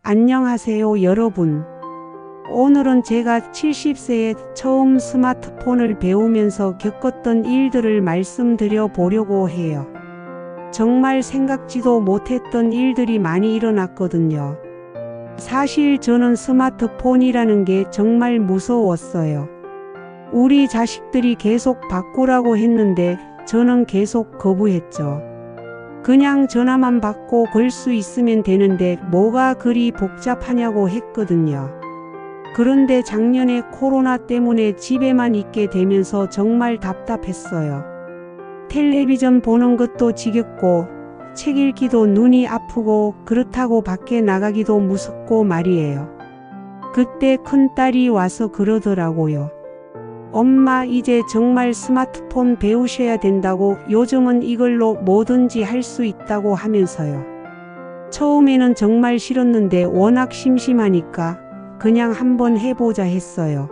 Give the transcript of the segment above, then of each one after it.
안녕하세요, 여러분. 오늘은 제가 70세에 처음 스마트폰을 배우면서 겪었던 일들을 말씀드려 보려고 해요. 정말 생각지도 못했던 일들이 많이 일어났거든요. 사실 저는 스마트폰이라는 게 정말 무서웠어요. 우리 자식들이 계속 바꾸라고 했는데 저는 계속 거부했죠. 그냥 전화만 받고 걸 수 있으면 되는데 뭐가 그리 복잡하냐고 했거든요. 그런데 작년에 코로나 때문에 집에만 있게 되면서 정말 답답했어요. 텔레비전 보는 것도 지겹고 책 읽기도 눈이 아프고 그렇다고 밖에 나가기도 무섭고 말이에요. 그때 큰딸이 와서 그러더라고요. 엄마, 이제 정말 스마트폰 배우셔야 된다고. 요즘은 이걸로 뭐든지 할 수 있다고 하면서요. 처음에는 정말 싫었는데 워낙 심심하니까 그냥 한번 해보자 했어요.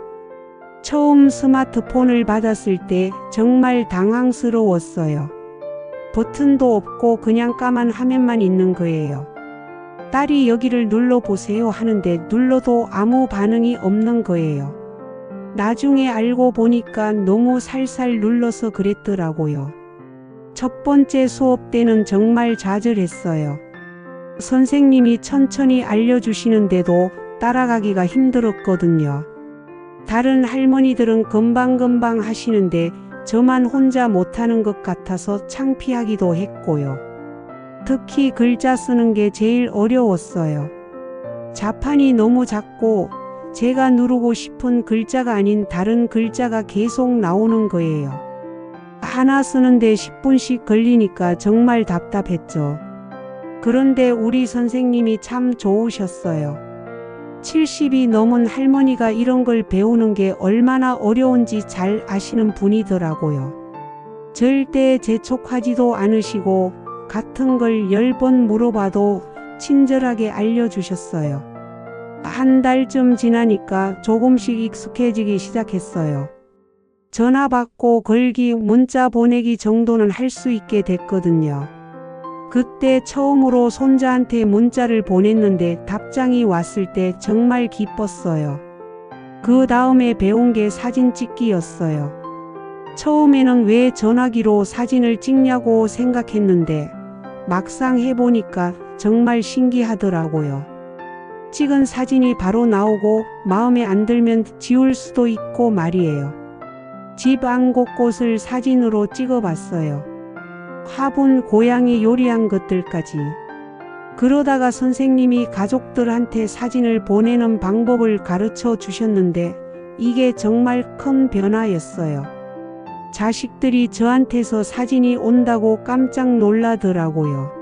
처음 스마트폰을 받았을 때 정말 당황스러웠어요. 버튼도 없고 그냥 까만 화면만 있는 거예요. 딸이 여기를 눌러보세요 하는데 눌러도 아무 반응이 없는 거예요. 나중에 알고 보니까 너무 살살 눌러서 그랬더라고요. 첫 번째 수업 때는 정말 좌절했어요. 선생님이 천천히 알려주시는데도 따라가기가 힘들었거든요. 다른 할머니들은 금방금방 하시는데 저만 혼자 못하는 것 같아서 창피하기도 했고요. 특히 글자 쓰는 게 제일 어려웠어요. 자판이 너무 작고 제가 누르고 싶은 글자가 아닌 다른 글자가 계속 나오는 거예요. 하나 쓰는데 10분씩 걸리니까 정말 답답했죠. 그런데 우리 선생님이 참 좋으셨어요. 70이 넘은 할머니가 이런 걸 배우는 게 얼마나 어려운지 잘 아시는 분이더라고요. 절대 재촉하지도 않으시고 같은 걸 10번 물어봐도 친절하게 알려주셨어요. 한 달쯤 지나니까 조금씩 익숙해지기 시작했어요. 전화 받고 걸기, 문자 보내기 정도는 할 수 있게 됐거든요. 그때 처음으로 손자한테 문자를 보냈는데 답장이 왔을 때 정말 기뻤어요. 그 다음에 배운 게 사진 찍기였어요. 처음에는 왜 전화기로 사진을 찍냐고 생각했는데 막상 해보니까 정말 신기하더라고요. 찍은 사진이 바로 나오고 마음에 안 들면 지울 수도 있고 말이에요. 집 안 곳곳을 사진으로 찍어봤어요. 화분, 고양이 요리한 것들까지. 그러다가 선생님이 가족들한테 사진을 보내는 방법을 가르쳐 주셨는데 이게 정말 큰 변화였어요. 자식들이 저한테서 사진이 온다고 깜짝 놀라더라고요.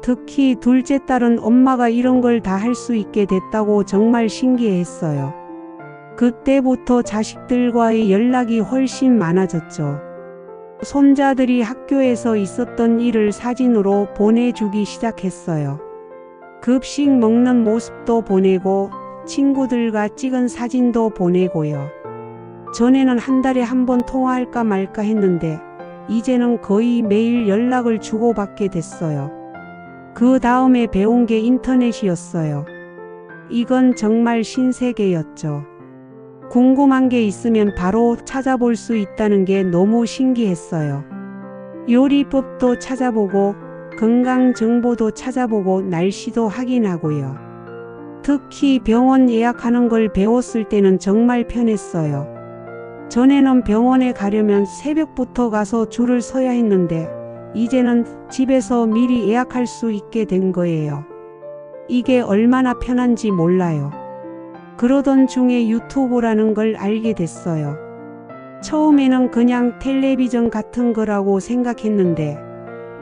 특히 둘째 딸은 엄마가 이런 걸 다 할 수 있게 됐다고 정말 신기했어요. 그때부터 자식들과의 연락이 훨씬 많아졌죠. 손자들이 학교에서 있었던 일을 사진으로 보내주기 시작했어요. 급식 먹는 모습도 보내고 친구들과 찍은 사진도 보내고요. 전에는 한 달에 한 번 통화할까 말까 했는데 이제는 거의 매일 연락을 주고받게 됐어요. 그 다음에 배운 게 인터넷이었어요. 이건 정말 신세계였죠. 궁금한 게 있으면 바로 찾아볼 수 있다는 게 너무 신기했어요. 요리법도 찾아보고 건강 정보도 찾아보고 날씨도 확인하고요. 특히 병원 예약하는 걸 배웠을 때는 정말 편했어요. 전에는 병원에 가려면 새벽부터 가서 줄을 서야 했는데 이제는 집에서 미리 예약할 수 있게 된 거예요. 이게 얼마나 편한지 몰라요. 그러던 중에 유튜브라는 걸 알게 됐어요. 처음에는 그냥 텔레비전 같은 거라고 생각했는데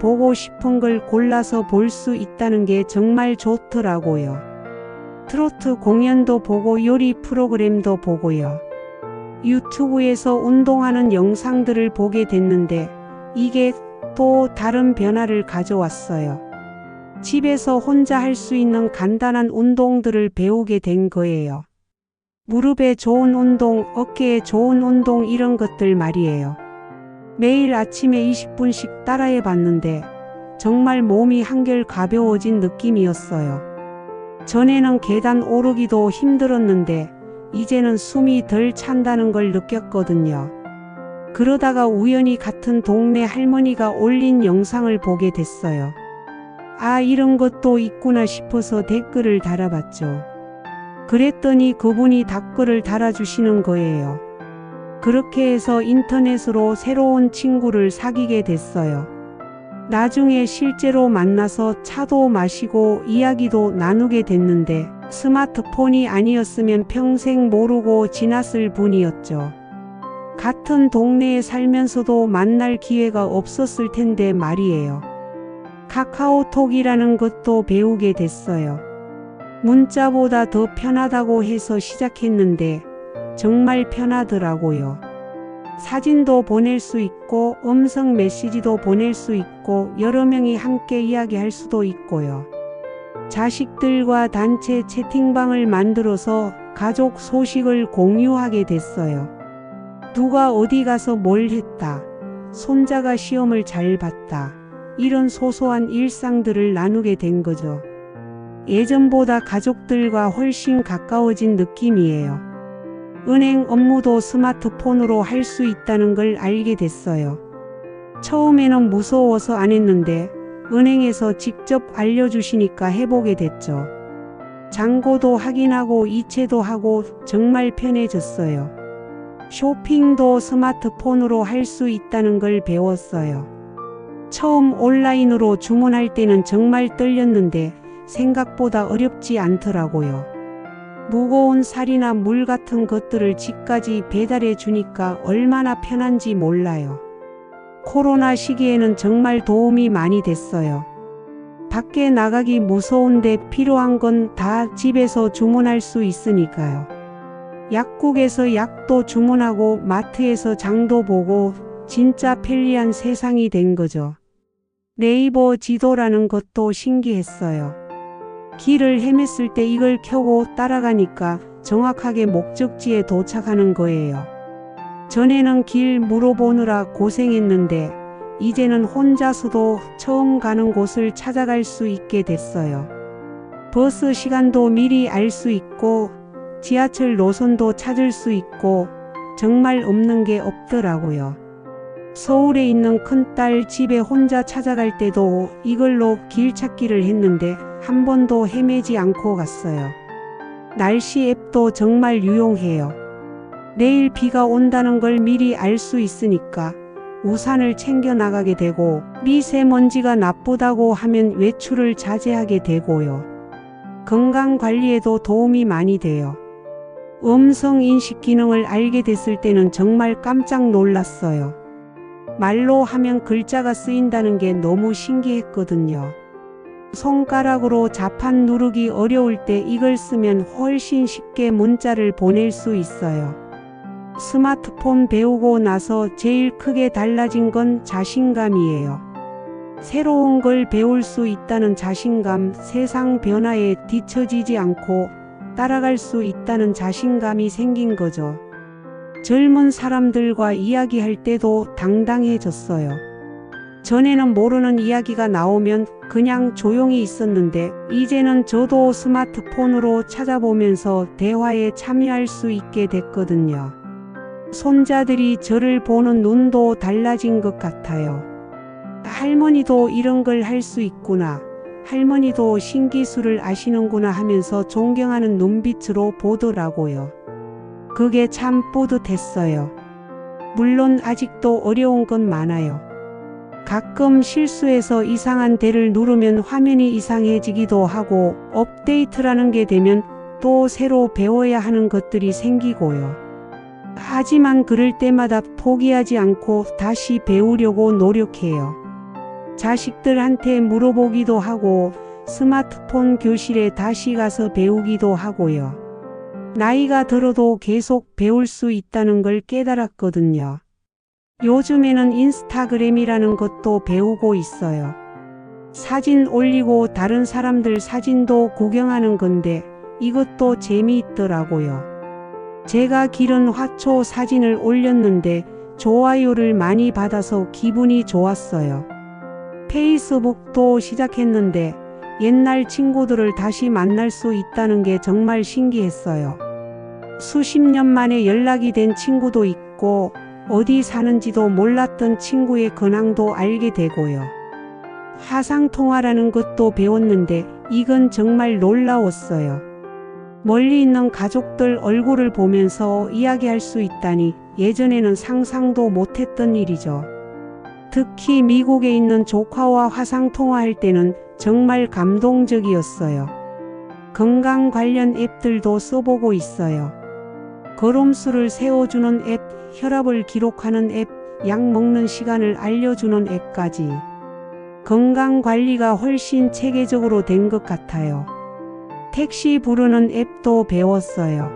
보고 싶은 걸 골라서 볼 수 있다는 게 정말 좋더라고요. 트로트 공연도 보고 요리 프로그램도 보고요. 유튜브에서 운동하는 영상들을 보게 됐는데 이게 또 다른 변화를 가져왔어요. 집에서 혼자 할 수 있는 간단한 운동들을 배우게 된 거예요. 무릎에 좋은 운동, 어깨에 좋은 운동 이런 것들 말이에요. 매일 아침에 20분씩 따라해 봤는데 정말 몸이 한결 가벼워진 느낌이었어요. 전에는 계단 오르기도 힘들었는데 이제는 숨이 덜 찬다는 걸 느꼈거든요. 그러다가 우연히 같은 동네 할머니가 올린 영상을 보게 됐어요. 아, 이런 것도 있구나 싶어서 댓글을 달아봤죠. 그랬더니 그분이 댓글을 달아주시는 거예요. 그렇게 해서 인터넷으로 새로운 친구를 사귀게 됐어요. 나중에 실제로 만나서 차도 마시고 이야기도 나누게 됐는데 스마트폰이 아니었으면 평생 모르고 지났을 분이었죠. 같은 동네에 살면서도 만날 기회가 없었을 텐데 말이에요. 카카오톡이라는 것도 배우게 됐어요. 문자보다 더 편하다고 해서 시작했는데 정말 편하더라고요. 사진도 보낼 수 있고 음성 메시지도 보낼 수 있고 여러 명이 함께 이야기할 수도 있고요. 자식들과 단체 채팅방을 만들어서 가족 소식을 공유하게 됐어요. 누가 어디 가서 뭘 했다, 손자가 시험을 잘 봤다, 이런 소소한 일상들을 나누게 된 거죠. 예전보다 가족들과 훨씬 가까워진 느낌이에요. 은행 업무도 스마트폰으로 할 수 있다는 걸 알게 됐어요. 처음에는 무서워서 안 했는데 은행에서 직접 알려주시니까 해보게 됐죠. 잔고도 확인하고 이체도 하고 정말 편해졌어요. 쇼핑도 스마트폰으로 할 수 있다는 걸 배웠어요. 처음 온라인으로 주문할 때는 정말 떨렸는데 생각보다 어렵지 않더라고요. 무거운 쌀이나 물 같은 것들을 집까지 배달해 주니까 얼마나 편한지 몰라요. 코로나 시기에는 정말 도움이 많이 됐어요. 밖에 나가기 무서운데 필요한 건 다 집에서 주문할 수 있으니까요. 약국에서 약도 주문하고 마트에서 장도 보고 진짜 편리한 세상이 된 거죠. 네이버 지도라는 것도 신기했어요. 길을 헤맸을 때 이걸 켜고 따라가니까 정확하게 목적지에 도착하는 거예요. 전에는 길 물어보느라 고생했는데 이제는 혼자서도 처음 가는 곳을 찾아갈 수 있게 됐어요. 버스 시간도 미리 알 수 있고 지하철 노선도 찾을 수 있고 정말 없는 게 없더라고요. 서울에 있는 큰딸 집에 혼자 찾아갈 때도 이걸로 길 찾기를 했는데 한 번도 헤매지 않고 갔어요. 날씨 앱도 정말 유용해요. 내일 비가 온다는 걸 미리 알 수 있으니까 우산을 챙겨 나가게 되고 미세먼지가 나쁘다고 하면 외출을 자제하게 되고요. 건강 관리에도 도움이 많이 돼요. 음성 인식 기능을 알게 됐을 때는 정말 깜짝 놀랐어요. 말로 하면 글자가 쓰인다는 게 너무 신기했거든요. 손가락으로 자판 누르기 어려울 때 이걸 쓰면 훨씬 쉽게 문자를 보낼 수 있어요. 스마트폰 배우고 나서 제일 크게 달라진 건 자신감이에요. 새로운 걸 배울 수 있다는 자신감, 세상 변화에 뒤처지지 않고 따라갈 수 있다는 자신감이 생긴 거죠. 젊은 사람들과 이야기할 때도 당당해졌어요. 전에는 모르는 이야기가 나오면 그냥 조용히 있었는데 이제는 저도 스마트폰으로 찾아보면서 대화에 참여할 수 있게 됐거든요. 손자들이 저를 보는 눈도 달라진 것 같아요. 할머니도 이런 걸 할 수 있구나. 할머니도 신기술을 아시는구나 하면서 존경하는 눈빛으로 보더라고요. 그게 참 뿌듯했어요. 물론 아직도 어려운 건 많아요. 가끔 실수해서 이상한 데를 누르면 화면이 이상해지기도 하고 업데이트라는 게 되면 또 새로 배워야 하는 것들이 생기고요. 하지만 그럴 때마다 포기하지 않고 다시 배우려고 노력해요. 자식들한테 물어보기도 하고 스마트폰 교실에 다시 가서 배우기도 하고요. 나이가 들어도 계속 배울 수 있다는 걸 깨달았거든요. 요즘에는 인스타그램이라는 것도 배우고 있어요. 사진 올리고 다른 사람들 사진도 구경하는 건데 이것도 재미있더라고요. 제가 기른 화초 사진을 올렸는데 좋아요를 많이 받아서 기분이 좋았어요. 페이스북도 시작했는데 옛날 친구들을 다시 만날 수 있다는 게 정말 신기했어요. 수십 년 만에 연락이 된 친구도 있고 어디 사는지도 몰랐던 친구의 근황도 알게 되고요. 화상통화라는 것도 배웠는데 이건 정말 놀라웠어요. 멀리 있는 가족들 얼굴을 보면서 이야기할 수 있다니 예전에는 상상도 못했던 일이죠. 특히 미국에 있는 조카와 화상통화할 때는 정말 감동적이었어요. 건강 관련 앱들도 써보고 있어요. 걸음수를 세워주는 앱, 혈압을 기록하는 앱, 약 먹는 시간을 알려주는 앱까지. 건강 관리가 훨씬 체계적으로 된 것 같아요. 택시 부르는 앱도 배웠어요.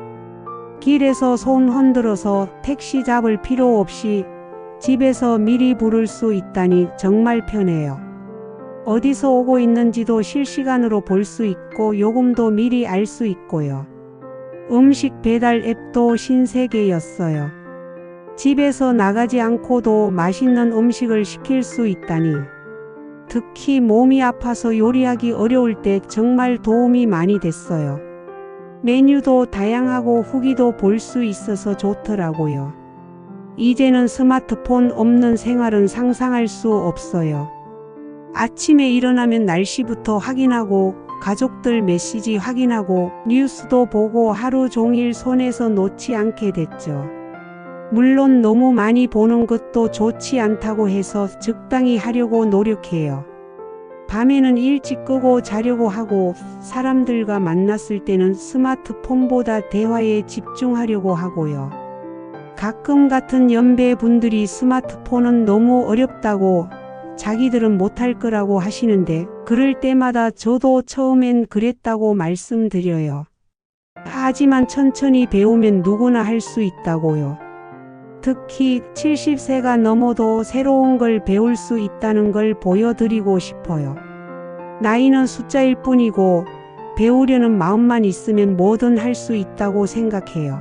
길에서 손 흔들어서 택시 잡을 필요 없이 집에서 미리 부를 수 있다니 정말 편해요. 어디서 오고 있는지도 실시간으로 볼 수 있고 요금도 미리 알 수 있고요. 음식 배달 앱도 신세계였어요. 집에서 나가지 않고도 맛있는 음식을 시킬 수 있다니. 특히 몸이 아파서 요리하기 어려울 때 정말 도움이 많이 됐어요. 메뉴도 다양하고 후기도 볼 수 있어서 좋더라고요. 이제는 스마트폰 없는 생활은 상상할 수 없어요. 아침에 일어나면 날씨부터 확인하고 가족들 메시지 확인하고 뉴스도 보고 하루 종일 손에서 놓지 않게 됐죠. 물론 너무 많이 보는 것도 좋지 않다고 해서 적당히 하려고 노력해요. 밤에는 일찍 끄고 자려고 하고 사람들과 만났을 때는 스마트폰보다 대화에 집중하려고 하고요. 가끔 같은 연배 분들이 스마트폰은 너무 어렵다고 자기들은 못할 거라고 하시는데 그럴 때마다 저도 처음엔 그랬다고 말씀드려요. 하지만 천천히 배우면 누구나 할 수 있다고요. 특히 70세가 넘어도 새로운 걸 배울 수 있다는 걸 보여드리고 싶어요. 나이는 숫자일 뿐이고 배우려는 마음만 있으면 뭐든 할 수 있다고 생각해요.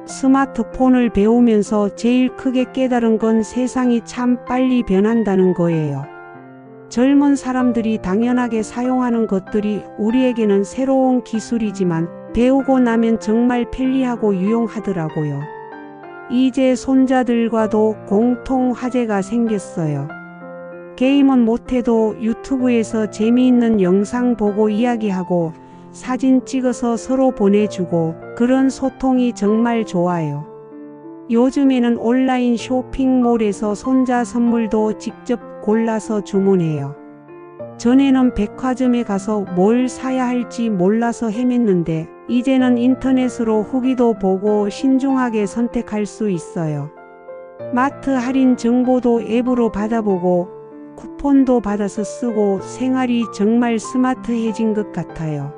스마트폰을 배우면서 제일 크게 깨달은 건 세상이 참 빨리 변한다는 거예요. 젊은 사람들이 당연하게 사용하는 것들이 우리에게는 새로운 기술이지만 배우고 나면 정말 편리하고 유용하더라고요. 이제 손자들과도 공통 화제가 생겼어요. 게임은 못해도 유튜브에서 재미있는 영상 보고 이야기하고 사진 찍어서 서로 보내주고 그런 소통이 정말 좋아요. 요즘에는 온라인 쇼핑몰에서 손자 선물도 직접 골라서 주문해요. 전에는 백화점에 가서 뭘 사야 할지 몰라서 헤맸는데 이제는 인터넷으로 후기도 보고 신중하게 선택할 수 있어요. 마트 할인 정보도 앱으로 받아보고 쿠폰도 받아서 쓰고 생활이 정말 스마트해진 것 같아요.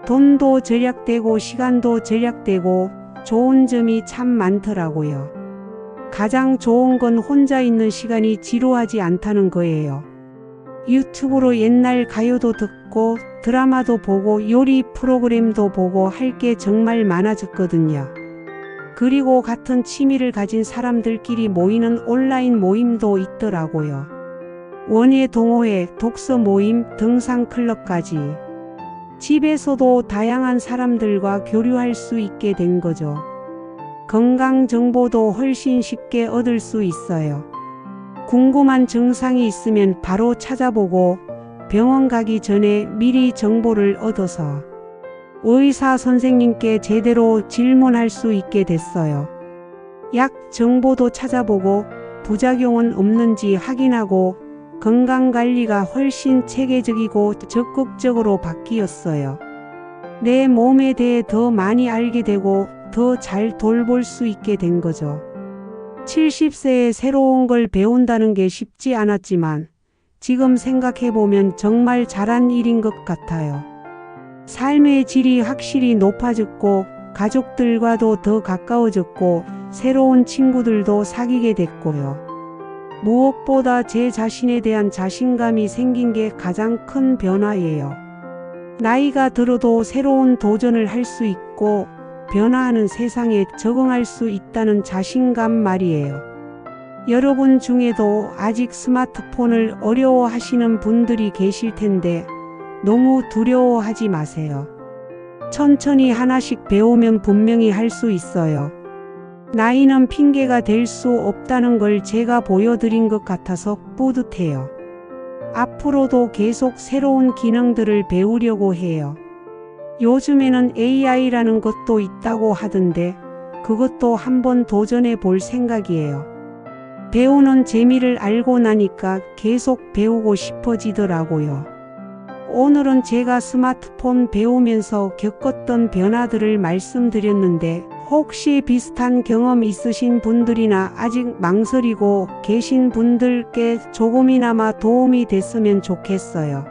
돈도 절약되고 시간도 절약되고 좋은 점이 참 많더라고요. 가장 좋은 건 혼자 있는 시간이 지루하지 않다는 거예요. 유튜브로 옛날 가요도 듣고 드라마도 보고 요리 프로그램도 보고 할 게 정말 많아졌거든요. 그리고 같은 취미를 가진 사람들끼리 모이는 온라인 모임도 있더라고요. 원예 동호회, 독서 모임, 등산 클럽까지. 집에서도 다양한 사람들과 교류할 수 있게 된 거죠. 건강 정보도 훨씬 쉽게 얻을 수 있어요. 궁금한 증상이 있으면 바로 찾아보고 병원 가기 전에 미리 정보를 얻어서 의사 선생님께 제대로 질문할 수 있게 됐어요. 약 정보도 찾아보고 부작용은 없는지 확인하고 건강관리가 훨씬 체계적이고 적극적으로 바뀌었어요. 내 몸에 대해 더 많이 알게 되고 더 잘 돌볼 수 있게 된 거죠. 70세에 새로운 걸 배운다는 게 쉽지 않았지만 지금 생각해보면 정말 잘한 일인 것 같아요. 삶의 질이 확실히 높아졌고 가족들과도 더 가까워졌고 새로운 친구들도 사귀게 됐고요. 무엇보다 제 자신에 대한 자신감이 생긴 게 가장 큰 변화예요. 나이가 들어도 새로운 도전을 할 수 있고 변화하는 세상에 적응할 수 있다는 자신감 말이에요. 여러분 중에도 아직 스마트폰을 어려워하시는 분들이 계실 텐데 너무 두려워하지 마세요. 천천히 하나씩 배우면 분명히 할 수 있어요. 나이는 핑계가 될 수 없다는 걸 제가 보여드린 것 같아서 뿌듯해요. 앞으로도 계속 새로운 기능들을 배우려고 해요. 요즘에는 AI라는 것도 있다고 하던데 그것도 한번 도전해 볼 생각이에요. 배우는 재미를 알고 나니까 계속 배우고 싶어지더라고요. 오늘은 제가 스마트폰 배우면서 겪었던 변화들을 말씀드렸는데 혹시 비슷한 경험 있으신 분들이나 아직 망설이고 계신 분들께 조금이나마 도움이 됐으면 좋겠어요.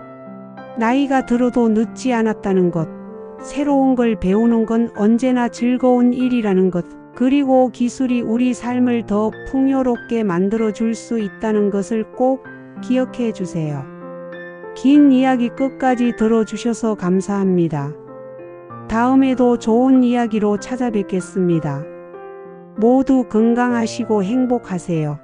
나이가 들어도 늦지 않았다는 것, 새로운 걸 배우는 건 언제나 즐거운 일이라는 것, 그리고 기술이 우리 삶을 더 풍요롭게 만들어 줄 수 있다는 것을 꼭 기억해 주세요. 긴 이야기 끝까지 들어주셔서 감사합니다. 다음에도 좋은 이야기로 찾아뵙겠습니다. 모두 건강하시고 행복하세요.